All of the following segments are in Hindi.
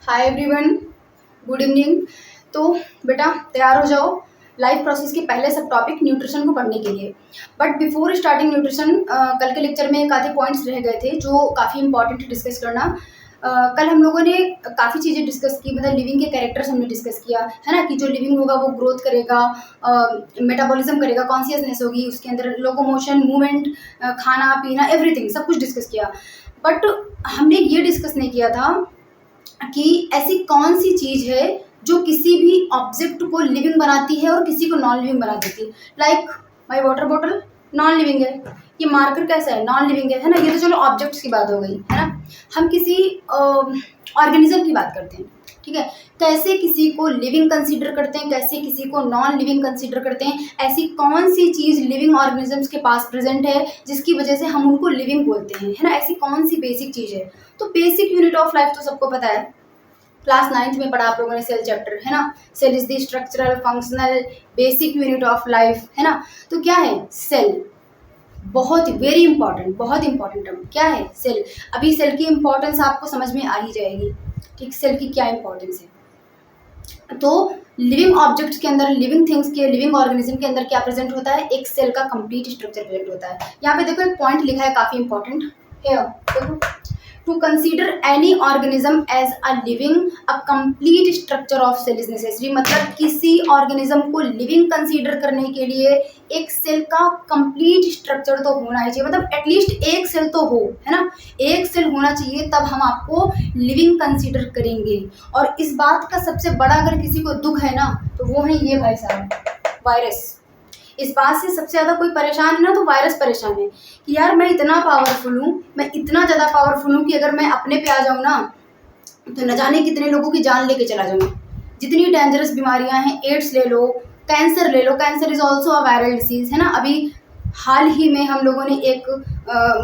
Hi everyone, good evening. तो बेटा तैयार हो जाओ लाइफ प्रोसेस के पहले सब टॉपिक न्यूट्रिशन को पढ़ने के लिए। बट बिफोर स्टार्टिंग न्यूट्रिशन, कल के लेक्चर में एक आधे पॉइंट्स रह गए थे जो काफ़ी इंपॉर्टेंट डिस्कस करना। कल हम लोगों ने काफ़ी चीज़ें डिस्कस की, मतलब लिविंग के कैरेक्टर्स हमने डिस्कस किया है ना, कि जो लिविंग होगा वो ग्रोथ करेगा, मेटाबॉलिज्म करेगा, कॉन्शियसनेस होगी उसके अंदर, लोकोमोशन, मूवमेंट, खाना पीना, एवरीथिंग सब कुछ डिस्कस किया। बट हमने ये डिस्कस नहीं किया था कि ऐसी कौन सी चीज़ है जो किसी भी ऑब्जेक्ट को लिविंग बनाती है और किसी को नॉन लिविंग बना देती है। Like my water bottle non living है, ये मार्कर कैसा है, नॉन लिविंग है ना। ये तो चलो ऑब्जेक्ट्स की बात हो गई है ना। हम किसी ऑर्गेनिज्म की बात करते हैं, ठीक है। कैसे किसी को लिविंग कंसीडर करते हैं, कैसे किसी को नॉन लिविंग कंसीडर करते हैं। ऐसी कौन सी चीज़ लिविंग ऑर्गेनिजम्स के पास प्रेजेंट है जिसकी वजह से हम उनको लिविंग बोलते हैं, है ना। ऐसी कौन सी बेसिक चीज़ है। तो बेसिक यूनिट ऑफ लाइफ तो सबको पता है, क्लास 9th में पढ़ा आप लोगों ने सेल चैप्टर, है ना। Cell is the structural functional basic unit of life, है ना। तो क्या है सेल, बहुत वेरी इंपॉर्टेंट, बहुत इंपॉर्टेंट टर्म क्या है सेल। अभी सेल की इंपॉर्टेंस आपको समझ में आ ही जाएगी, ठीक। सेल की क्या इंपॉर्टेंस है। तो लिविंग ऑब्जेक्ट्स के अंदर, लिविंग थिंग्स के, लिविंग ऑर्गेनिज्म के अंदर क्या प्रेजेंट होता है, एक सेल का कंप्लीट स्ट्रक्चर प्रेजेंट होता है। यहाँ पे देखो एक पॉइंट लिखा है काफी इंपॉर्टेंट है, देखो, to consider any organism as a living a complete structure of cell is necessary. मतलब किसी ऑर्गेनिज्म को लिविंग कंसीडर करने के लिए एक सेल का कंप्लीट स्ट्रक्चर तो होना ही चाहिए, मतलब एटलीस्ट एक सेल तो हो, है ना। एक सेल होना चाहिए तब हम आपको लिविंग कंसीडर करेंगे। और इस बात का सबसे बड़ा अगर किसी को दुख है ना तो वो है ये भाई साहब, वायरस। इस बात से सबसे ज़्यादा कोई परेशान है ना तो वायरस परेशान है कि यार मैं इतना पावरफुल हूँ, मैं इतना ज़्यादा पावरफुल हूँ कि अगर मैं अपने पे आ जाऊँ ना तो न जाने कितने लोगों की जान लेके चला जाऊँ। जितनी डेंजरस बीमारियां हैं, एड्स ले लो, कैंसर ले लो, cancer is also a viral disease, है ना। अभी हाल ही में हम लोगों ने एक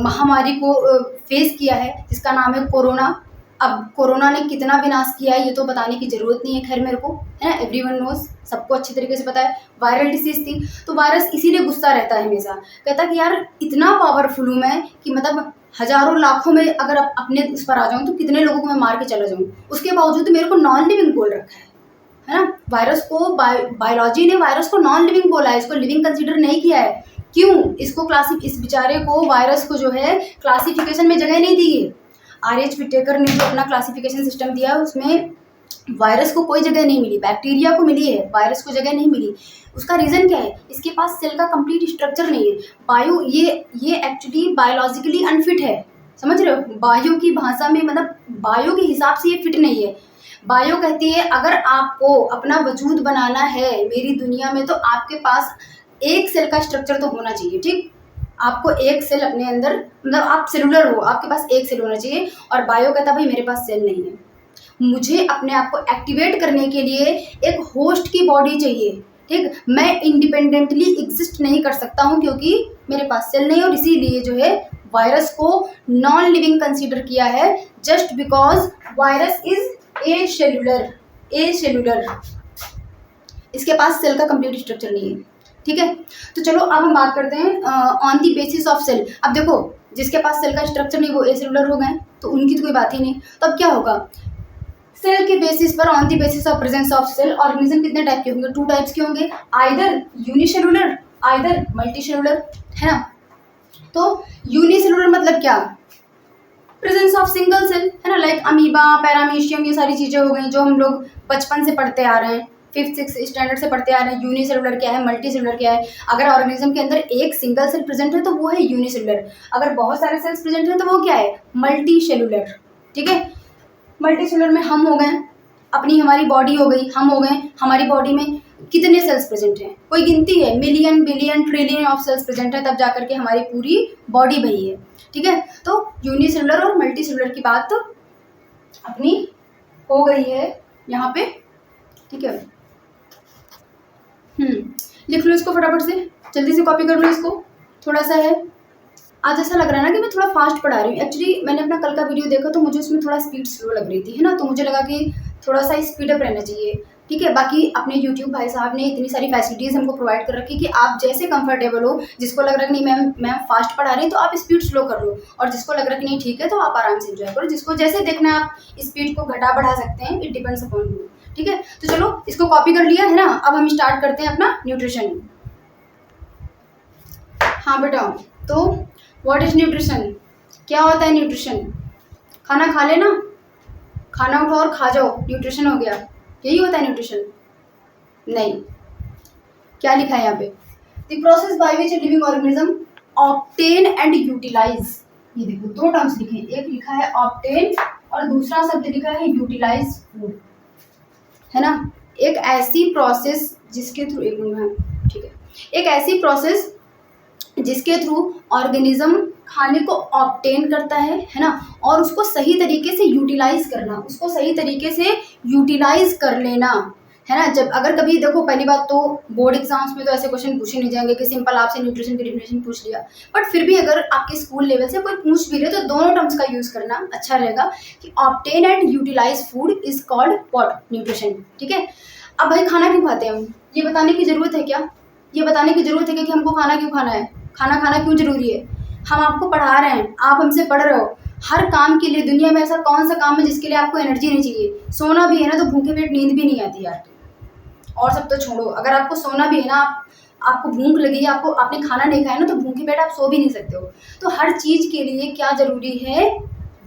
महामारी को फेस किया है जिसका नाम है कोरोना। अब कोरोना ने कितना विनाश किया है ये तो बताने की ज़रूरत नहीं है, खैर मेरे को, है ना। एवरीवन नोज, सबको अच्छी तरीके से पता है, वायरल डिसीज़ थी। तो वायरस इसीलिए गुस्सा रहता है हमेशा, कहता कि यार इतना पावरफुल हूँ मैं कि मतलब हजारों लाखों में अगर अपने उस पर आ जाऊँ तो कितने लोगों को मैं मार के चला जाऊँ। उसके बावजूद मेरे को नॉन लिविंग बोल रखा है ना। वायरस को बायोलॉजी ने वायरस को नॉन लिविंग बोला है, इसको लिविंग कंसीडर नहीं किया है। क्यों? इसको इस बेचारे को, वायरस को जो है क्लासिफिकेशन में जगह नहीं दी है। RH विटेकर ने जो अपना क्लासिफिकेशन सिस्टम दिया उसमें वायरस को कोई जगह नहीं मिली, बैक्टीरिया को मिली है, वायरस को जगह नहीं मिली। उसका रीज़न क्या है, इसके पास सेल का कंप्लीट स्ट्रक्चर नहीं है। बायो ये एक्चुअली बायोलॉजिकली अनफिट है, समझ रहे हो। बायो की भाषा में मतलब बायो के हिसाब से ये फिट नहीं है। बायो कहती है अगर आपको अपना वजूद बनाना है मेरी दुनिया में तो आपके पास एक सेल का स्ट्रक्चर तो होना चाहिए, ठीक। आपको एक सेल अपने अंदर, मतलब आप सेलुलर हो, आपके पास एक सेल होना चाहिए। और बायो कहता भाई मेरे पास सेल नहीं है, मुझे अपने आप को एक्टिवेट करने के लिए एक होस्ट की बॉडी चाहिए, ठीक। मैं इंडिपेंडेंटली एग्जिस्ट नहीं कर सकता हूँ क्योंकि मेरे पास सेल नहीं है। और इसीलिए जो है वायरस को नॉन लिविंग कंसीडर किया है, just because virus is a cellular, इसके पास सेल का कंप्लीट स्ट्रक्चर नहीं है, ठीक है। तो चलो अब हम बात करते हैं on the basis of cell. अब देखो जिसके पास सेल का स्ट्रक्चर नहीं वो एसेलुलर हो गए तो उनकी तो कोई बात ही नहीं। तो अब क्या होगा, सेल के बेसिस पर, on the basis of presence of cell, organism कितने टाइप के होंगे, 2 टाइप्स के होंगे, आइदर यूनिसेलुलर आइदर मल्टीसेलुलर, है ना। तो यूनिसेलुलर मतलब क्या, प्रेजेंस ऑफ सिंगल सेल, है ना। लाइक अमीबा, पैरामीशियम, ये सारी चीज़ें हो गई जो हम लोग बचपन से पढ़ते आ रहे हैं, 5th-6th स्टैंडर्ड से पढ़ते आ रहे हैं। यूनिसेलुलर क्या है, मल्टी सेलुलर क्या है। अगर ऑर्गेनिज्म के अंदर एक सिंगल सेल प्रेजेंट है तो वो है यूनिसेलुलर, अगर बहुत सारे सेल्स प्रेजेंट हैं तो वो क्या है, मल्टी सेलुलर, ठीक है। मल्टी सेलुलर में हम हो गए, अपनी हमारी बॉडी हो गई, हम हो गए, हमारी बॉडी में कितने सेल्स प्रेजेंट हैं, कोई गिनती है, million billion trillion of cells present है, तब जाकर के हमारी पूरी बॉडी बनी है, ठीक है। तो यूनिसेलुलर और मल्टी सेलुलर की बात तो अपनी हो गई है यहाँ पे, ठीक है। लिख लो इसको फटाफट से, जल्दी से कॉपी कर लो इसको। थोड़ा सा है, आज ऐसा लग रहा है ना कि मैं थोड़ा फास्ट पढ़ा रही हूँ। एक्चुअली मैंने अपना कल का वीडियो देखा तो मुझे उसमें थोड़ा स्पीड स्लो लग रही थी, है ना। तो मुझे लगा कि थोड़ा सा स्पीड अप रहना चाहिए, ठीक है। बाकी अपने यूट्यूब भाई साहब ने इतनी सारी फैसिलिटीज़ हमको प्रोवाइड कर रखी कि आप जैसे कंफर्टेबल हो, जिसको लग रहा है कि नहीं मैम फास्ट पढ़ा रही, तो आप स्पीड स्लो कर लो, और जिसको लग रहा है कि नहीं ठीक है तो आप आराम से एंजॉय करो, जिसको जैसे देखना है आप स्पीड को घटा बढ़ा सकते हैं, इट डिपेंड्स अपॉन यू। ठीक है, तो चलो इसको कॉपी कर लिया है ना, अब हम स्टार्ट करते हैं अपना न्यूट्रिशन। हाँ बेटा, तो व्हाट इज न्यूट्रिशन, क्या होता है न्यूट्रिशन? खाना खा लेना, खाना उठाओ और खा जाओ, न्यूट्रिशन हो गया, यही होता है न्यूट्रिशन? नहीं, क्या लिखा है यहाँ पे? The process by which living organism obtain and utilize, ये देखो दो टर्म्स लिखे हैं, एक लिखा है ऑब्टेन और दूसरा शब्द लिखा है यूटिलाइज फूड, है ना। एक ऐसी प्रोसेस जिसके थ्रू, एक मिनट, ठीक है, एक ऐसी प्रोसेस जिसके थ्रू ऑर्गेनिज्म खाने को ऑब्टेन करता है ना, और उसको सही तरीके से यूटिलाइज करना, उसको सही तरीके से यूटिलाइज कर लेना, है ना। जब अगर कभी देखो, पहली बात तो बोर्ड एग्जाम्स में तो ऐसे क्वेश्चन पूछे नहीं जाएंगे कि सिंपल आपसे न्यूट्रिशन की डेफिनेशन पूछ लिया, बट फिर भी अगर आपके स्कूल लेवल से कोई पूछ भी रहे तो दोनों टर्म्स का यूज करना अच्छा रहेगा कि obtain and utilize food is called what, nutrition. ठीक है, अब भाई खाना क्यों खाते हैं हम, ये बताने की जरूरत है क्या? ये बताने की जरूरत है कि हमको खाना क्यों खाना है, खाना खाना क्यों जरूरी है? हम आपको पढ़ा रहे हैं, आप हमसे पढ़ रहे हो, हर काम के लिए दुनिया में ऐसा कौन सा काम है जिसके लिए आपको एनर्जी नहीं चाहिए? सोना भी है ना तो भूखे पेट नींद भी नहीं आती यार, और सब तो छोड़ो, अगर आपको सोना भी है ना, आपको भूख लगी है, आपको आपने खाना नहीं खाया ना, तो भूखे पेट आप सो भी नहीं सकते हो। तो हर चीज़ के लिए क्या जरूरी है?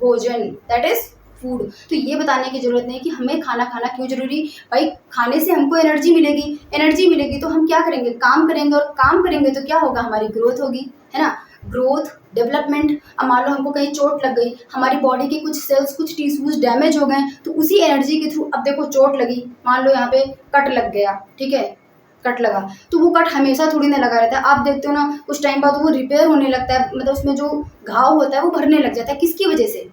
भोजन, दैट इज फूड। तो ये बताने की जरूरत नहीं कि हमें खाना खाना क्यों जरूरी। भाई खाने से हमको एनर्जी मिलेगी, एनर्जी मिलेगी तो हम क्या करेंगे? काम करेंगे, और काम करेंगे तो क्या होगा? हमारी ग्रोथ होगी, है ना। Growth, development. अब मान लो हमको कहीं चोट लग गई, हमारी बॉडी के कुछ सेल्स, कुछ टिश्यूज डैमेज हो गए, तो उसी एनर्जी के थ्रू, अब देखो चोट लगी, मान लो यहाँ पे कट लग गया, ठीक है, कट लगा, तो वो कट हमेशा थोड़ी ना लगा रहता है, आप देखते हो ना कुछ टाइम बाद वो रिपेयर होने लगता है, मतलब उसमें जो घाव होता है वो भरने लग जाता है। किसकी वजह से?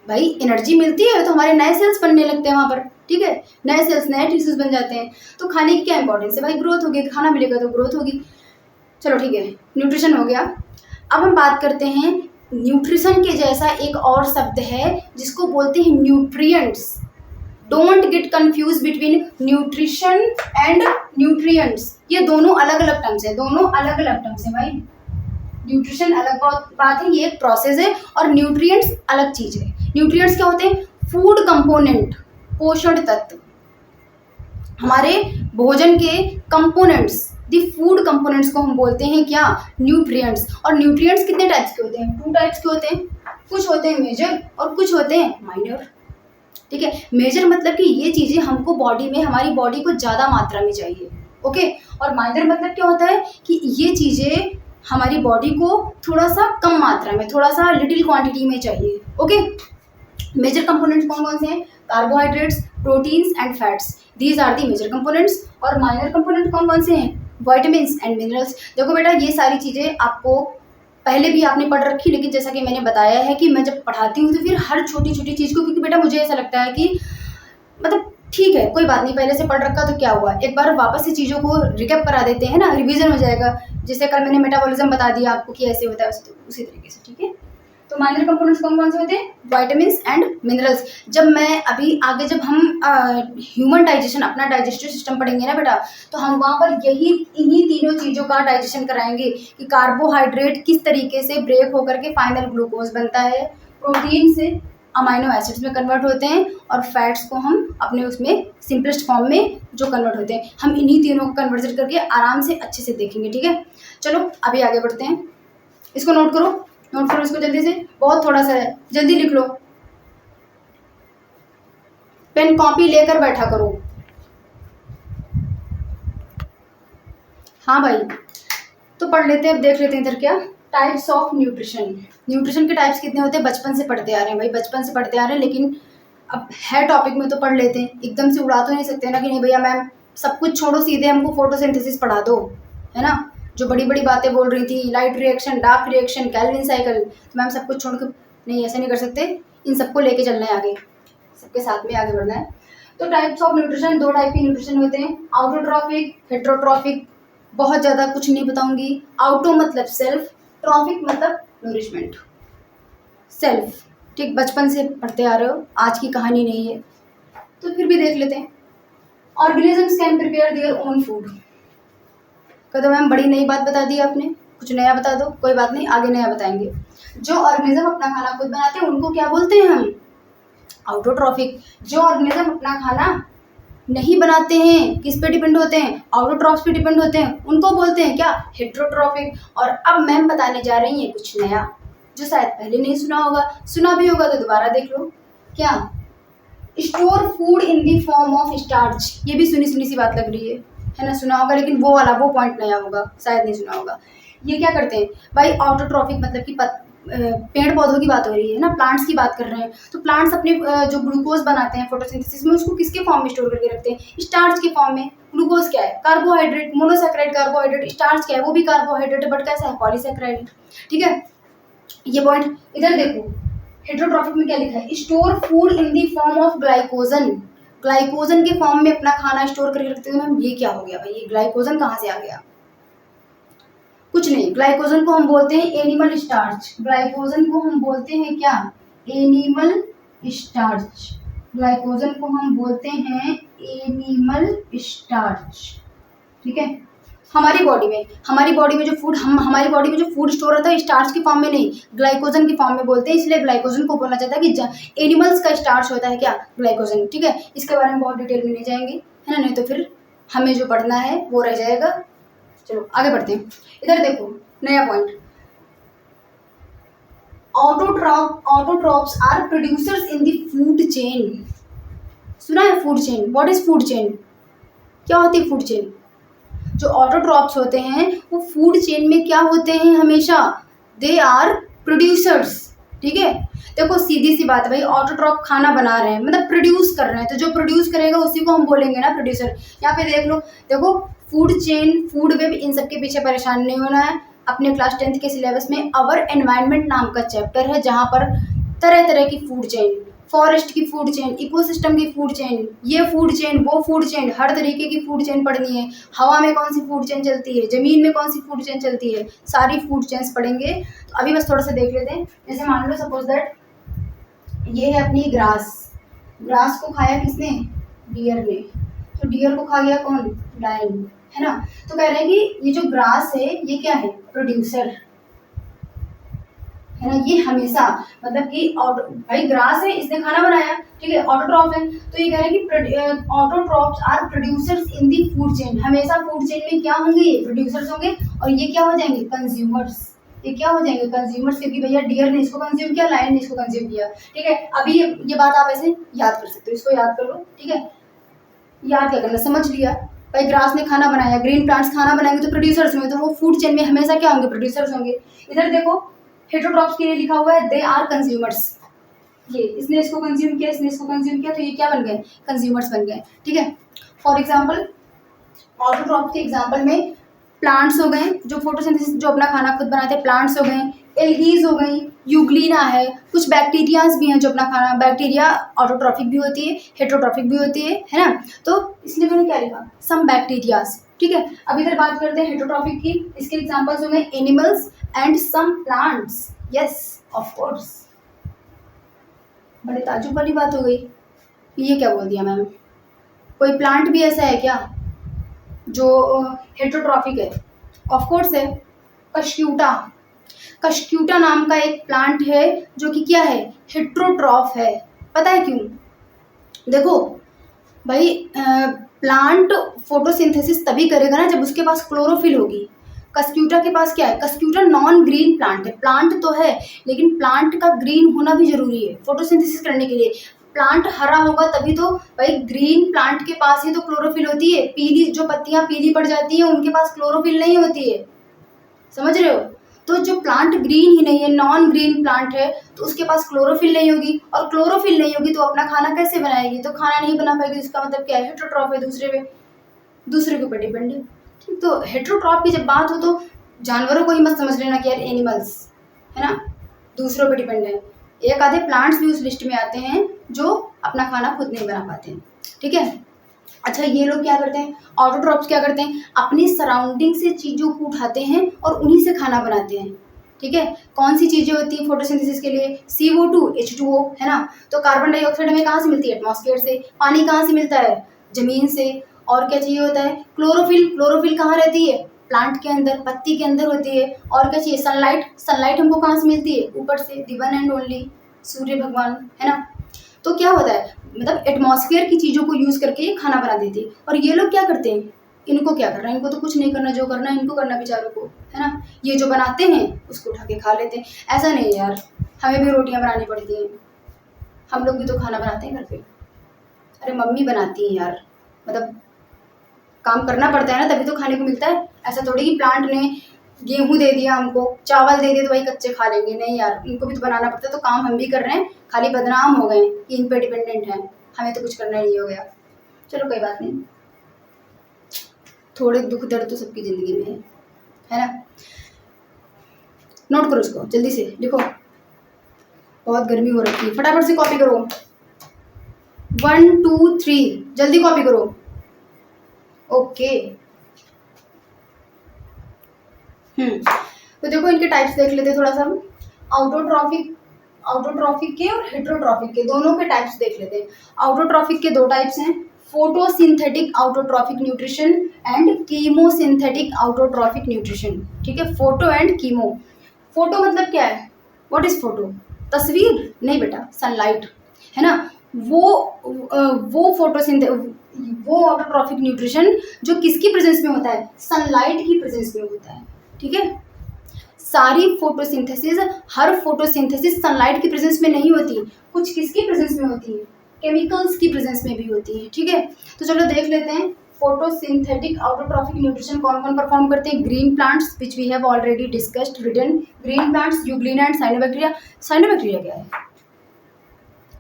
भाई एनर्जी मिलती है तो हमारे नए सेल्स बनने लगते हैं वहाँ पर, ठीक है, नए सेल्स, नए टिश्यूज बन जाते हैं। तो खाने की क्या इंपॉर्टेंस है? भाई ग्रोथ होगी, खाना मिलेगा तो ग्रोथ होगी। चलो ठीक है, न्यूट्रिशन हो गया। अब हम बात करते हैं, न्यूट्रिशन के जैसा एक और शब्द है जिसको बोलते हैं nutrients. Don't get confuse between nutrition and nutrients, ये दोनों अलग अलग टर्म्स है, दोनों अलग अलग टर्म्स है भाई। न्यूट्रिशन अलग बात है, ये एक प्रोसेस है, और न्यूट्रिएंट्स अलग चीज है। न्यूट्रिएंट्स क्या होते हैं? फूड कंपोनेंट, पोषण तत्व, हमारे भोजन के कंपोनेंट्स, दी फूड कंपोनेंट्स को हम बोलते हैं क्या? न्यूट्रिएंट्स। और न्यूट्रिएंट्स कितने टाइप्स के होते हैं? 2 टाइप्स के होते हैं, कुछ होते हैं मेजर और कुछ होते हैं माइनर। ठीक है, मेजर मतलब कि ये चीजें हमको बॉडी में, हमारी बॉडी को ज्यादा मात्रा में चाहिए, ओके। और माइनर मतलब क्या होता है कि ये चीजें हमारी बॉडी को थोड़ा सा कम मात्रा में, थोड़ा सा लिटिल क्वांटिटी में चाहिए, ओके। मेजर कंपोनेंट्स कौन कौन से हैं? Carbohydrates, proteins and fats, these are the major components. और माइनर कंपोनेंट कौन कौन से हैं? Vitamins and minerals. देखो बेटा, ये सारी चीज़ें आपको पहले भी आपने पढ़ रखी, लेकिन जैसा कि मैंने बताया है कि मैं जब पढ़ाती हूँ तो फिर हर छोटी छोटी चीज़ को, क्योंकि बेटा मुझे ऐसा लगता है कि मतलब ठीक है कोई बात नहीं, पहले से पढ़ रखा तो क्या हुआ, एक बार वापस से चीज़ों को रिकैप करा देते हैं ना, रिवीजन हो जाएगा। जैसे कल मैंने मेटाबॉलिज्म बता दिया आपको कि ऐसे होता है, उसी तरीके से, ठीक है। तो माइनर कंपोनेंट्स कौन कौन से होते हैं? Vitamins and minerals. जब मैं अभी आगे, जब हम ह्यूमन डाइजेशन, अपना डाइजेस्टिव सिस्टम पढ़ेंगे ना बेटा, तो हम वहाँ पर इन्हीं तीनों चीज़ों का डाइजेशन कराएंगे कि कार्बोहाइड्रेट किस तरीके से ब्रेक होकर के फाइनल ग्लूकोज बनता है, प्रोटीन से अमाइनो एसिड्स में कन्वर्ट होते हैं, और फैट्स को हम अपने उसमें सिंपलेस्ट फॉर्म में जो कन्वर्ट होते हैं, हम इन्हीं तीनों को कन्वर्जन करके आराम से अच्छे से देखेंगे, ठीक है। चलो अभी आगे बढ़ते हैं, इसको नोट करो, नोट करो इसको जल्दी से, बहुत थोड़ा सा है, जल्दी लिख लो, पेन कॉपी लेकर बैठा करो। हाँ भाई, तो पढ़ लेते हैं, अब देख लेते हैं इधर क्या टाइप्स ऑफ न्यूट्रिशन। न्यूट्रिशन के टाइप्स कितने होते हैं? बचपन से पढ़ते आ रहे हैं भाई, बचपन से पढ़ते आ रहे हैं, लेकिन अब है टॉपिक में तो पढ़ लेते हैं, एकदम से उड़ा तो नहीं सकते ना कि नहीं भैया मैम सब कुछ छोड़ो, सीधे हमको फोटोसिंथेसिस पढ़ा दो, है ना। जो बड़ी बड़ी बातें बोल रही थी, light reaction, dark reaction, Calvin cycle, तो मैम सब कुछ छोड़ कर नहीं, ऐसा नहीं कर सकते, इन सबको लेके चलना है आगे, सबके साथ में आगे बढ़ना है। तो टाइप्स ऑफ न्यूट्रिशन, 2 टाइप के न्यूट्रिशन होते हैं, आउटोट्रॉफिक, हेट्रोट्रॉफिक। बहुत ज़्यादा कुछ नहीं बताऊंगी। आउटो मतलब सेल्फ, ट्रॉफिक मतलब नूरिशमेंट, सेल्फ, ठीक, बचपन से पढ़ते आ रहे हो, आज की कहानी नहीं है। तो फिर भी देख लेते हैं। Organisms can prepare their own food. कह दो मैम बड़ी नई बात बता दी आपने, कुछ नया बता दो। कोई बात नहीं, आगे नया बताएंगे। जो ऑर्गेनिज्म अपना खाना खुद बनाते हैं उनको क्या बोलते हैं हम? ऑटोट्रॉफिक। जो ऑर्गेनिज्म अपना खाना नहीं बनाते हैं, किस पे डिपेंड होते हैं? ऑटोट्रॉफ्स पे डिपेंड होते हैं, उनको बोलते हैं क्या? हेट्रोट्रॉफिक। और अब मैम बताने जा रही हैं कुछ नया जो शायद पहले नहीं सुना होगा, सुना भी होगा तो दोबारा देख लो। क्या? Store food in the form of starch. ये भी सुनी सुनी सी बात लग रही है ना? सुना होगा, लेकिन वो वाला वो पॉइंट नया होगा, शायद नहीं सुना होगा। ये क्या करते हैं भाई? ऑटोट्रॉफिक मतलब कि पेड़ पौधों की बात हो रही है ना, प्लांट्स की बात कर रहे हैं। तो प्लांट्स अपने जो ग्लूकोज बनाते हैं फोटोसिंथेसिस में, उसको किसके फॉर्म में स्टोर करके रखते हैं? स्टार्च के फॉर्म में। ग्लूकोज क्या है? Carbohydrate, monosaccharide carbohydrate. स्टार्च क्या है? वो भी कार्बोहाइड्रेट है, बट कैसा है? पॉलीसैकेराइड। ठीक है, ये पॉइंट इधर देखो। हेट्रोट्रॉफिक में क्या लिखा है? Store food in the form of glycogen. Glycogen के फॉर्म में अपना खाना स्टोर करके रखते हैं। मैम ये क्या हो गया भाई? ये ग्लाइकोजन कहाँ से आ गया? कुछ नहीं, ग्लाइकोजन को हम बोलते हैं एनिमल स्टार्च। ग्लाइकोजन को हम बोलते हैं क्या? Animal starch. ग्लाइकोजन को हम बोलते हैं एनिमल स्टार्च। ठीक है, हमारी बॉडी में जो फूड हमारी बॉडी में जो फूड स्टोर होता है स्टार्च के फॉर्म में नहीं, ग्लाइकोजन के फॉर्म में बोलते हैं। इसलिए ग्लाइकोजन को बोला जाता है कि एनिमल्स का स्टार्च होता है क्या? ग्लाइकोजन। ठीक है, इसके बारे में बहुत डिटेल में नहीं जाएंगे, है ना, नहीं तो फिर हमें जो पढ़ना है वो रह जाएगा। चलो आगे बढ़ते हैं। इधर देखो नया point. Autotrophs are producers in the food chain. सुना है food chain? What is food chain? क्या होती है फूड चेन? जो ऑटोट्रॉप्स होते हैं वो फूड चेन में क्या होते हैं? हमेशा दे आर प्रोड्यूसर्स। ठीक है, देखो सीधी सी बात है भाई, ऑटोट्रॉप खाना बना रहे हैं मतलब प्रोड्यूस कर रहे हैं, तो जो प्रोड्यूस करेगा उसी को हम बोलेंगे ना प्रोड्यूसर। यहाँ पे देख लो, देखो फूड चेन, फूड वेब, इन सब के पीछे परेशान नहीं होना है। अपने क्लास 10th के सिलेबस में अवर एनवायरनमेंट नाम का चैप्टर है, जहाँ पर तरह तरह की फूड चेन, फॉरेस्ट की फूड चेन, इकोसिस्टम की फूड चेन, ये फूड चेन, वो फूड चेन, हर तरीके की फूड चेन पढ़नी है। हवा में कौन सी फूड चेन चलती है, जमीन में कौन सी फूड चेन चलती है, सारी फूड चेन्स पढ़ेंगे। तो अभी बस थोड़ा सा देख लेते हैं। जैसे मान लो सपोज दैट ये है अपनी ग्रास। ग्रास को खाया किसने? डियर ने। तो डियर को खा गया कौन? लायन, है ना। तो कह रहे हैं कि ये जो ग्रास है ये क्या है? प्रोड्यूसर, है ना। ये हमेशा मतलब कि भाई ग्रास है, इसने खाना बनाया, ठीक है, ऑटोट्रॉप है। तो ये कह रहे हैं कि autotrophs are producers in the food chain. हमेशा फूड चेन में क्या होंगे? ये प्रोड्यूसर्स होंगे, और ये क्या हो जाएंगे? कंज्यूमर्स। ये क्या हो जाएंगे? कंज्यूमर्स, क्योंकि भैया डियर ने इसको कंज्यूम किया, लायन ने इसको कंज्यूम किया। ठीक है, अभी ये बात आप ऐसे याद कर सकते हो, इसको याद कर लो। ठीक है, याद क्या करना, समझ लिया भाई। ग्रास ने खाना बनाया, ग्रीन प्लांट्स खाना बनाएंगे तो प्रोड्यूसर्स होंगे, तो वो फूड चेन में हमेशा क्या होंगे? प्रोड्यूसर्स होंगे। इधर देखो हेट्रोट्रॉप्स के लिए लिखा हुआ है दे आर कंज्यूमर्स। ये इसने इसको कंज्यूम किया, इसने इसको कंज्यूम किया, तो ये क्या बन गए? कंज्यूमर्स बन गए। ठीक है, फॉर एग्जाम्पल ऑटोट्रॉप्स के एग्जाम्पल में प्लांट्स हो गए, जो फोटोसिंथेसिस जो अपना खाना खुद बनाते हैं, प्लांट्स हो गए, एल्गीज हो गई, यूग्लिना है, कुछ बैक्टीरियाज भी हैं जो अपना खाना, बैक्टीरिया ऑटोट्रॉफिक भी होती है, हेट्रोट्रॉफिक भी होती है ना। तो इसलिए मैंने क्या लिखा? सम बैक्टीरियाज। ठीक है, अब इधर बात करते हैं हेट्रोट्रॉफिक की। इसके एग्जांपल्स हो गए animals and some plants. Yes of course, बड़े ताजुब वाली बात हो गई। ये क्या बोल दिया मैम? कोई प्लांट भी ऐसा है क्या जो हेट्रोट्रॉफिक है? ऑफ कोर्स है, कशक्यूटा। कशक्यूटा नाम का एक प्लांट है जो कि क्या है? हेट्रोट्रॉफ है। पता है क्यों? देखो भाई, प्लांट फोटोसिंथेसिस तभी करेगा ना जब उसके पास क्लोरोफिल होगी। कशक्यूटा के पास क्या है? कशक्यूटा नॉन ग्रीन प्लांट है। प्लांट तो है, लेकिन प्लांट का ग्रीन होना भी जरूरी है फोटोसिंथेसिस करने के लिए। प्लांट हरा होगा तभी तो भाई, ग्रीन प्लांट के पास ही तो क्लोरोफिल होती है। पीली जो पत्तियां पीली पड़ जाती हैं उनके पास क्लोरोफिल नहीं होती है, समझ रहे हो। तो जो प्लांट ग्रीन ही नहीं है, नॉन ग्रीन प्लांट है, तो उसके पास क्लोरोफिल नहीं होगी, और क्लोरोफिल नहीं होगी तो अपना खाना कैसे बनाएगी? तो खाना नहीं बना पाएगी। इसका मतलब क्या है? हेट्रोट्रॉफ है, दूसरे के ऊपर डिपेंड है। ठीक, तो हेट्रोट्रॉफ की जब बात हो तो जानवरों को ही मत समझ लेना कि यार एनिमल्स, है ना, दूसरों पर डिपेंड है। एक आधे प्लांट्स भी उस लिस्ट में आते हैं जो अपना खाना खुद नहीं बना पाते हैं। ठीक है, अच्छा ये लोग क्या करते हैं? ऑटोट्रॉप्स क्या करते हैं? अपनी सराउंडिंग से चीज़ों को उठाते हैं और उन्हीं से खाना बनाते हैं। ठीक है। कौन सी चीज़ें होती हैं फोटोसिंथेसिस के लिए? CO2, H2O, है ना। तो कार्बन डाइऑक्साइड हमें कहाँ से मिलती है? एटमॉस्फेयर से। पानी कहाँ से मिलता है? ज़मीन से। और क्या चाहिए होता है? क्लोरोफिल। क्लोरोफिल कहाँ रहती है? प्लांट के अंदर, पत्ती के अंदर होती है। और क्या चाहिए? सनलाइट। सनलाइट हमको कहाँ से मिलती है? ऊपर से, दी वन एंड ओनली सूर्य भगवान, है ना। तो क्या होता है, मतलब एटमॉस्फेयर की चीज़ों को यूज़ करके ये खाना बना देती है। और ये लोग क्या करते हैं? इनको क्या करना है? इनको तो कुछ नहीं करना, जो करना है इनको करना बेचारों को, है ना। ये जो बनाते हैं उसको उठा के खा लेते हैं। ऐसा नहीं है यार, हमें भी रोटियां बनानी पड़ती हैं, हम लोग भी तो खाना बनाते हैं घर पे। अरे मम्मी बनाती हैं यार, मतलब काम करना पड़ता है ना, तभी तो खाने को मिलता है। ऐसा थोड़ी कि प्लांट ने गेहूं दे दिया हमको, चावल दे दिए तो वही कच्चे खा लेंगे, नहीं यार, इनको भी तो बनाना पड़ता है। तो काम हम भी कर रहे हैं, खाली बदनाम हो गए कि इन पे डिपेंडेंट हैं, हमें तो कुछ करना नहीं हो गया। चलो कोई बात नहीं, थोड़े दुख दर्द तो सबकी ज़िंदगी में है ना। नोट करो इसको, जल्दी से लिखो, बहुत गर्मी हो रखी है, फटाफट से कॉपी करो। 1 2 3 जल्दी कॉपी करो। ओके। तो देखो इनके टाइप्स देख लेते हैं थोड़ा सा। आउटोट्रॉफिक के और हेट्रोट्रॉफिक के, दोनों के टाइप्स देख लेते हैं। आउटोट्रॉफिक के दो टाइप्स हैं, photosynthetic autotrophic nutrition and chemosynthetic autotrophic nutrition. ठीक है, फोटो एंड कीमो। फोटो मतलब क्या है? What is photo? तस्वीर नहीं बेटा, सनलाइट, है ना। वो फोटोसिंथे वो ऑटोट्रॉफिक न्यूट्रिशन जो किसकी प्रेजेंस में होता है? सनलाइट की प्रेजेंस में होता है। ठीक है, सारी फोटोसिंथेसिस, हर फोटोसिंथेसिस सनलाइट की प्रेजेंस में नहीं होती, कुछ किसकी प्रेजेंस में होती है? केमिकल्स की प्रेजेंस में भी होती है। ठीक है, तो चलो देख लेते हैं फोटोसिंथेटिक आउटोट्रॉफिक न्यूट्रिशन कौन कौन परफॉर्म करते हैं। Green plants which we have already discussed written. Green plants euglena and cyanobacteria. Cyanobacteria क्या है?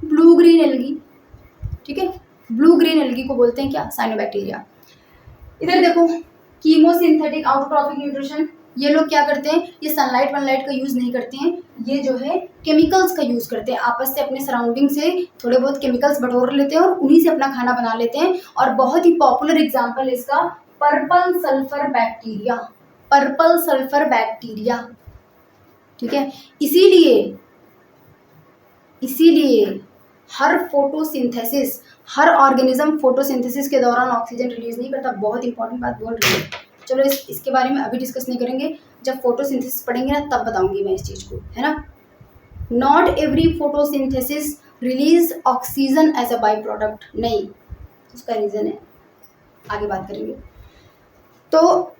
Blue green algae. ठीक है, ब्लू ग्रीन एल्गी को बोलते हैं क्या? साइनोबैक्टीरिया। इधर देखो, कीमोसिंथेटिक आउटोट्रॉफिक न्यूट्रिशन, ये लोग क्या करते हैं? ये सनलाइट वनलाइट का यूज़ नहीं करते हैं, ये जो है केमिकल्स का यूज़ करते हैं। आपस से अपने सराउंडिंग से थोड़े बहुत केमिकल्स बटोर लेते हैं और उन्हीं से अपना खाना बना लेते हैं। और बहुत ही पॉपुलर एग्जाम्पल इसका purple sulphur bacteria. Purple sulphur bacteria, ठीक है। इसीलिए हर फोटोसिंथेसिस, हर ऑर्गेनिज्म फोटोसिंथेसिस के दौरान ऑक्सीजन रिलीज नहीं करता। बहुत इंपॉर्टेंट बात बोल रही है। चलो इसके बारे में अभी डिस्कस नहीं करेंगे, जब फोटोसिंथेसिस पढ़ेंगे ना तब बताऊंगी मैं इस चीज़ को, है ना। Not every photosynthesis release oxygen as a by product, नहीं, उसका रीज़न है, आगे बात करेंगे। तो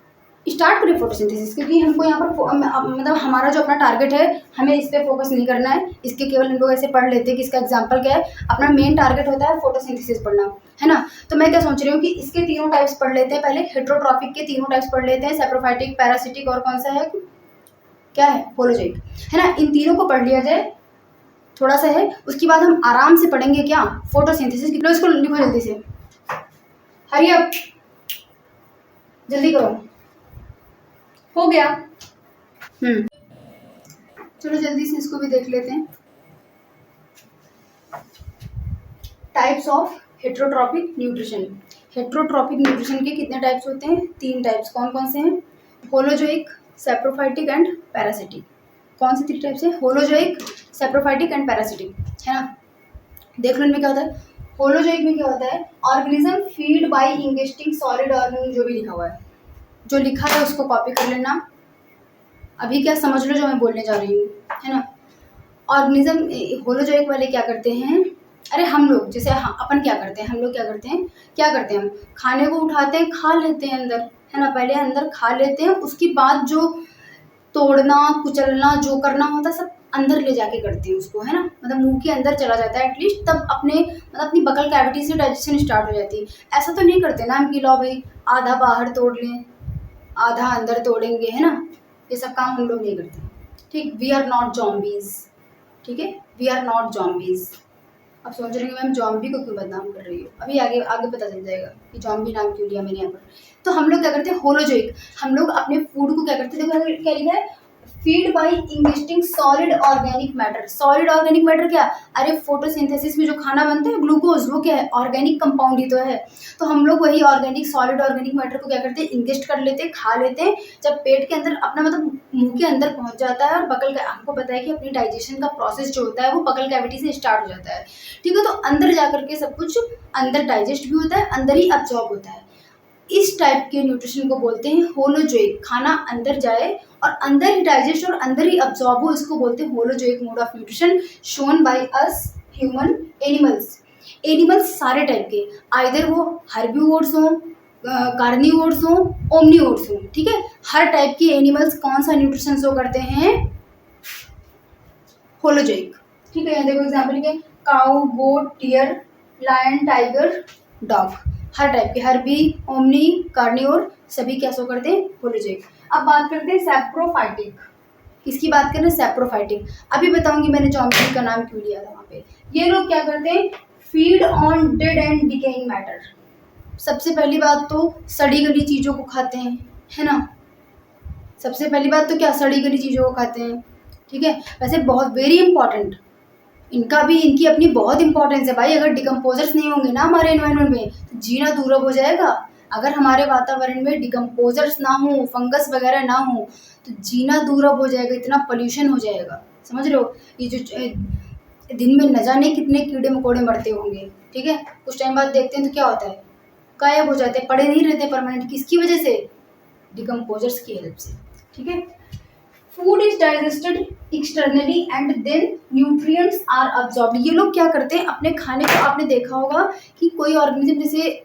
स्टार्ट करें फोटोसिंथेसिस, क्योंकि हमको यहाँ पर मतलब हमारा जो अपना टारगेट है, हमें इस पर फोकस नहीं करना है। इसके केवल हम लोग ऐसे पढ़ लेते हैं कि इसका एग्जांपल क्या है। अपना मेन टारगेट होता है फोटोसिंथेसिस पढ़ना, है ना। तो मैं क्या सोच रही हूँ कि इसके तीनों टाइप्स पढ़ लेते हैं पहले। हेट्रोट्रॉफिक के तीनों टाइप्स पढ़ लेते हैं, सैप्रोफाइटिक, पैरासिटिक और कौन सा है, क्या है, होलोजोइक, है ना। इन तीनों को पढ़ लिया जाए, थोड़ा सा है, उसके बाद हम आराम से पढ़ेंगे क्या, फोटोसिंथेसिस। इसको लिखो जल्दी से, हरी अप, जल्दी करो, हो गया। चलो जल्दी से इसको भी देख लेते हैं। Types of heterotrophic nutrition. Heterotrophic nutrition के कितने टाइप्स होते हैं? 3 टाइप्स। कौन कौन से हैं? Holozoic, saprophytic and parasitic. कौन से 3 टाइप्स है? होलोजोइक, सैप्रोफाइटिक एंड पैरासिटिक, है ना। देख लो इनमें क्या होता है। होलोजोइक में क्या होता है? Organism feed by ingesting solid organism, जो भी लिखा हुआ है, जो लिखा है उसको कॉपी कर लेना। अभी क्या समझ लो जो मैं बोलने जा रही हूँ, है ना। ऑर्गेनिज्म होलोजोइक वाले क्या करते हैं? अरे हम लोग जैसे अपन क्या करते हैं, हम लोग क्या करते हैं, हम खाने को उठाते हैं, खा लेते हैं अंदर, है ना। पहले अंदर खा लेते हैं, उसके बाद जो तोड़ना कुचलना जो करना होता है सब अंदर ले जाके करते हैं उसको, है ना। मतलब मुंह के अंदर चला जाता है एटलीस्ट, तब अपनी बकल कैविटी से डाइजेशन स्टार्ट हो जाती है। ऐसा तो नहीं करते ना हम कि लो भाई आधा बाहर तोड़ लें आधा अंदर तोड़ेंगे, है ना। ये सब काम हम लोग नहीं करते, ठीक। वी आर नॉट जॉम्बीज, ठीक है, वी आर नॉट जॉम्बीज। अब सोच रहे हैं मैम जॉम्बी को क्यों बदनाम कर रही हो, अभी आगे आगे पता चल जाएगा कि जॉम्बी नाम क्यों लिया मैंने यहाँ पर। तो हम लोग क्या करते हैं, होलोजोइक, हम लोग अपने फूड को क्या करते हैं, देखो क्या लिखा है, feed by ingesting solid organic matter. Solid organic matter क्या? अरे फोटोसिंथेसिस में जो खाना बनता है ग्लूकोज, वो क्या है? ऑर्गेनिक कंपाउंड ही तो है। तो हम लोग वही ऑर्गेनिक सॉलिड ऑर्गेनिक मैटर को क्या करते हैं? इंजेस्ट कर लेते हैं, खा लेते हैं। जब पेट के अंदर अपना मतलब मुंह के अंदर पहुंच जाता है और बकल का, आपको पता है कि अपनी डाइजेशन का प्रोसेस जो होता है वो बकल कैविटी से स्टार्ट हो जाता है, ठीक है। तो अंदर जाकर के सब कुछ अंदर डाइजेस्ट भी होता है, अंदर ही अब्जॉर्ब होता है। इस टाइप के न्यूट्रिशन को बोलते हैं होलोजोइक। खाना अंदर जाए और अंदर ही डाइजेस्ट और अंदर ही अब्जॉर्ब हो, इसको बोलते हैं holozoic mode of nutrition shown by us human animals. Animals सारे टाइप के, आइदर वो हर्बीवोर्स हो, कार्निवोर्स हो, ओमनीवोर्स हो, ठीक है। हर टाइप के एनिमल्स कौन सा न्यूट्रिशन शो करते हैं? होलोजोइक, ठीक है। यहाँ देखो एग्जाम्पल के, काउ, गोट, टियर, लायन, टाइगर, डॉग, हर टाइप के हर्बी, ओमनी, कार्निवोर सभी क्या शो करते हैं? होलोजोइक। अब बात करते हैं सैप्रोफाइटिक। किसकी बात करें? सैप्रोफाइटिक। अभी बताऊंगी मैंने ज़ॉम्बी का नाम क्यों लिया था वहाँ पे। ये लोग क्या करते हैं? Feed on dead and decaying matter. सबसे पहली बात तो सड़ी गली चीज़ों को खाते हैं, है ना। सबसे पहली बात तो क्या? सड़ी गली चीज़ों को खाते हैं, ठीक है। वैसे बहुत वेरी इंपॉर्टेंट, इनकी अपनी बहुत इंपॉर्टेंस है भाई। अगर डिकम्पोजर्स नहीं होंगे ना हमारे एनवायरनमेंट में तो जीना दूर हो जाएगा। अगर हमारे वातावरण में डिकम्पोजर्स ना हो, फंगस वगैरह ना हो तो जीना दूर हो जाएगा, इतना पोल्यूशन हो जाएगा, समझ रहे हो। ये जो दिन में न जाने कितने कीड़े मकोड़े मरते होंगे, ठीक है। कुछ टाइम बाद देखते हैं तो क्या होता है? गायब हो जाते हैं, पड़े नहीं रहते परमानेंट। किसकी वजह से? डिकम्पोजर्स की हेल्प से, ठीक है। Food is digested externally and then nutrients are absorbed. ये लोग क्या करते हैं? अपने खाने को, आपने देखा होगा कि कोई ऑर्गेनिज्म जैसे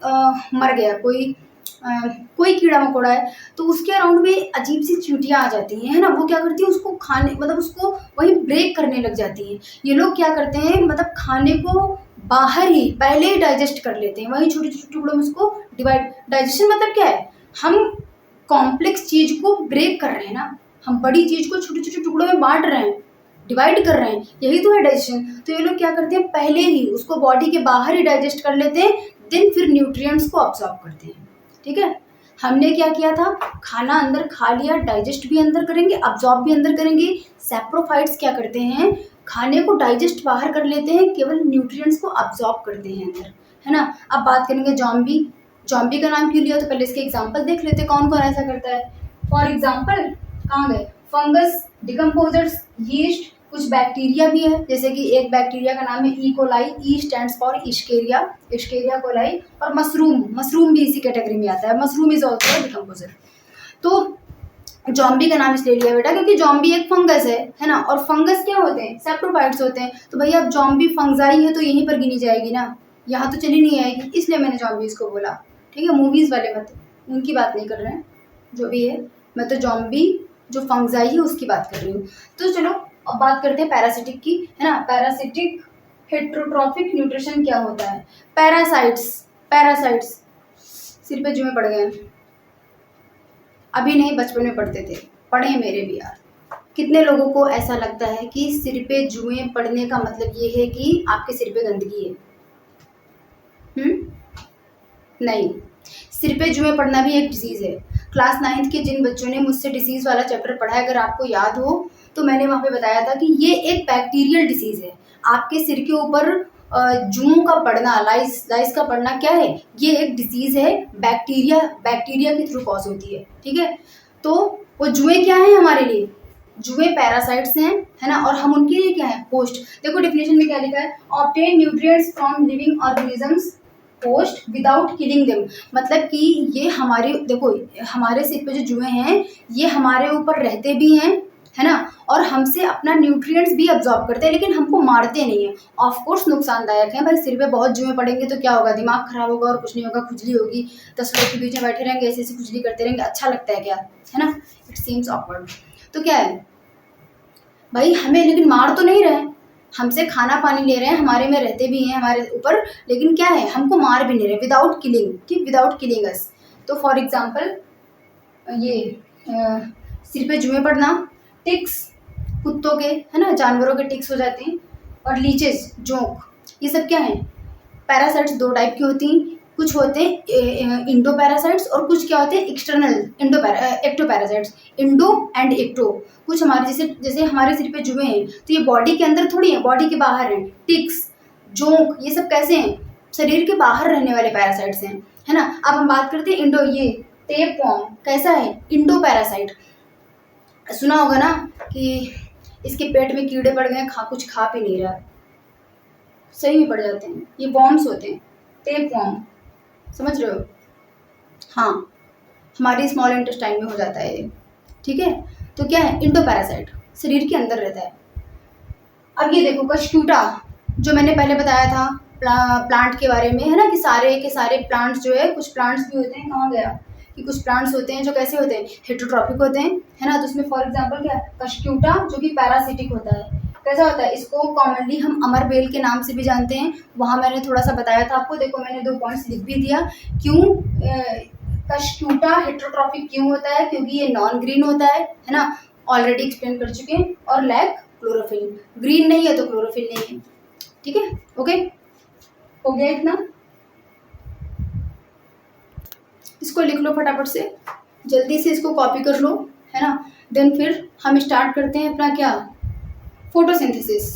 मर गया, कोई कीड़ा मकोड़ा है, तो उसके अराउंड में अजीब सी चींटियां आ जाती हैं, है ना। वो क्या करती है? उसको खाने, मतलब उसको वही ब्रेक करने लग जाती हैं। ये लोग क्या करते हैं? मतलब खाने को बाहर ही पहले ही डाइजेस्ट कर लेते हैं, वही छोटे छोटे टुकड़ों में उसको डिवाइड। डाइजेशन मतलब क्या है? हम कॉम्प्लेक्स चीज को ब्रेक कर रहे हैं ना, हम बड़ी चीज को छोटे छोटे टुकड़ों में बांट रहे हैं, डिवाइड कर रहे हैं, यही तो है डाइजेशन। तो ये लोग क्या करते हैं? पहले ही उसको बॉडी के बाहर ही डाइजेस्ट कर लेते हैं, देन फिर न्यूट्रिएंट्स को अब्सॉर्ब करते हैं, ठीक है। हमने क्या किया था? खाना अंदर खा लिया, डाइजेस्ट भी अंदर करेंगे, अब्सॉर्ब भी अंदर करेंगे। सैप्रोफाइट्स क्या करते हैं? खाने को डाइजेस्ट बाहर कर लेते हैं, केवल न्यूट्रिएंट्स को अब्सॉर्ब करते हैं अंदर, है ना। अब बात करेंगे ज़ॉम्बी। ज़ॉम्बी का नाम क्यों लिया? तो पहले इसके एग्जांपल देख लेते हैं, कौन कौन ऐसा करता है। फॉर एग्जांपल, कहाँ गए? फंगस, डिकम्पोजर्स, यीस्ट, कुछ बैक्टीरिया भी है, जैसे कि एक बैक्टीरिया का नाम है E coli. E stands for Escherichia, Escherichia coli. और मशरूम भी इसी कैटेगरी में आता है। Mushroom is also decomposer. तो जॉम्बी का नाम इसलिए लिया बेटा क्योंकि जॉम्बी एक फंगस है ना। और फंगस क्या होते हैं? सैप्रोफाइट्स होते हैं। तो भैया अब जॉम्बी फंगजाई है तो यहीं पर गिनी जाएगी ना, यहाँ तो चली नहीं आएगी, इसलिए मैंने जॉम्बीज को बोला, ठीक है। मूवीज वाले मत, उनकी बात नहीं कर रहे हैं, जो भी है, मैं तो जॉम्बी जो फंगजाई है उसकी बात कर रही हूँ। तो चलो अब बात करते हैं पैरासिटिक की, है ना। पैरासिटिक हेट्रोट्रॉफिक न्यूट्रिशन क्या होता है? पैरासाइट्स सिर पे जुए पड़ गए, अभी नहीं बचपन में पढ़ते थे, पढ़े मेरे भी यार। कितने लोगों को ऐसा लगता है कि सिर पे जुएं पड़ने का मतलब ये है कि आपके सिर पे गंदगी है? नहीं, सिर पे जुएं पड़ना भी एक डिजीज़ है। क्लास 9th के जिन बच्चों ने मुझसे डिसीज़ वाला चैप्टर पढ़ा है, अगर आपको याद हो तो मैंने वहाँ पे बताया था कि ये एक बैक्टीरियल डिसीज़ है। आपके सिर के ऊपर जुओं का पड़ना, लाइस का पड़ना क्या है? ये एक डिसीज़ है, बैक्टीरिया के थ्रू कॉज होती है, ठीक है। तो वो जुएं क्या है हमारे लिए? जुएं पैरासाइट्स हैं, है ना। और हम उनके लिए क्या है? होस्ट। देखो डेफिनेशन में क्या लिखा है? Obtain nutrients from living organisms host without killing them. मतलब कि ये हमारे, देखो हमारे सिर पे जो जुएं हैं ये हमारे ऊपर रहते भी हैं, है ना। और हमसे अपना न्यूट्रिएंट्स भी अब्जॉर्ब करते हैं, लेकिन हमको मारते नहीं है। ऑफ कोर्स नुकसानदायक है भाई, सिर पे बहुत जुएं पड़ेंगे तो क्या होगा? दिमाग खराब होगा और कुछ नहीं होगा, खुजली होगी, 10 लोग के बीच में बैठे रहेंगे, ऐसे ऐसे खुजली करते रहेंगे, अच्छा लगता है क्या? है ना, इट सीम्स ऑकवर्ड। तो क्या है भाई, हमें लेकिन मार तो नहीं रहे, हमसे खाना पानी ले रहे हैं, हमारे में रहते भी हैं हमारे ऊपर, लेकिन क्या है, हमको मार भी नहीं रहे, विदाउट किलिंग, ठीक, विदाउट किलिंग अस। तो फॉर एग्जांपल ये सिर पे जुएं पड़ना, टिक्स कुत्तों के, है ना, जानवरों के टिक्स हो जाते हैं, और लीचेस, जोंक, ये सब क्या है? पैरासाइट्स दो टाइप की होती हैं, कुछ होते हैं इंडो पैरासाइट्स और कुछ क्या होते हैं external ectoparasites. Endo and ecto, कुछ हमारे जैसे जैसे हमारे सिर पे जुए हैं तो ये बॉडी के अंदर थोड़ी है, बॉडी के बाहर हैं। टिक्स, जोंक, ये सब कैसे हैं, शरीर के बाहर रहने वाले पैरासाइट्स हैं, है ना। अब हम बात करते हैं इंडो, ये टेपवॉर्म कैसा है, इंडो पैरासाइट। सुना होगा ना कि इसके पेट में कीड़े पड़ गए, कुछ खा पी नहीं रहा, सही में पड़ जाते हैं, ये वॉर्म्स होते हैं, टेपवॉर्म, समझ रहे हो। हाँ, हमारी स्मॉल इंटेस्टाइन में हो जाता है ये, ठीक है। तो क्या है, इंडो पैरासाइट, शरीर के अंदर रहता है। अब ये देखो कशक्यूटा, जो मैंने पहले बताया था प्लांट के बारे में, है ना, कि सारे के सारे प्लांट्स जो है, कुछ प्लांट्स भी होते हैं, कहाँ गया, कि कुछ प्लांट्स होते हैं जो कैसे होते हैं, हेटरोट्रॉपिक होते हैं, है ना। तो उसमें फॉर एग्जांपल क्या है, कशक्यूटा जो कि पैरासिटिक होता है। कैसा होता है, इसको कॉमनली हम अमर बेल के नाम से भी जानते हैं। वहाँ मैंने थोड़ा सा बताया था आपको, देखो मैंने 2 पॉइंट्स लिख भी दिया। क्यों कशक्यूटा हेटरोट्रॉपिक क्यों होता है, क्योंकि ये नॉन ग्रीन होता है ना, ऑलरेडी एक्सप्लेन कर चुके हैं, और लैक क्लोरोफिल, ग्रीन नहीं है तो क्लोरोफिल नहीं है, ठीक है। ओके, हो गया इतना, इसको लिख लो फटाफट से, जल्दी से इसको कॉपी कर लो, है ना। देन फिर हम स्टार्ट करते हैं अपना क्या, फोटोसिंथेसिस।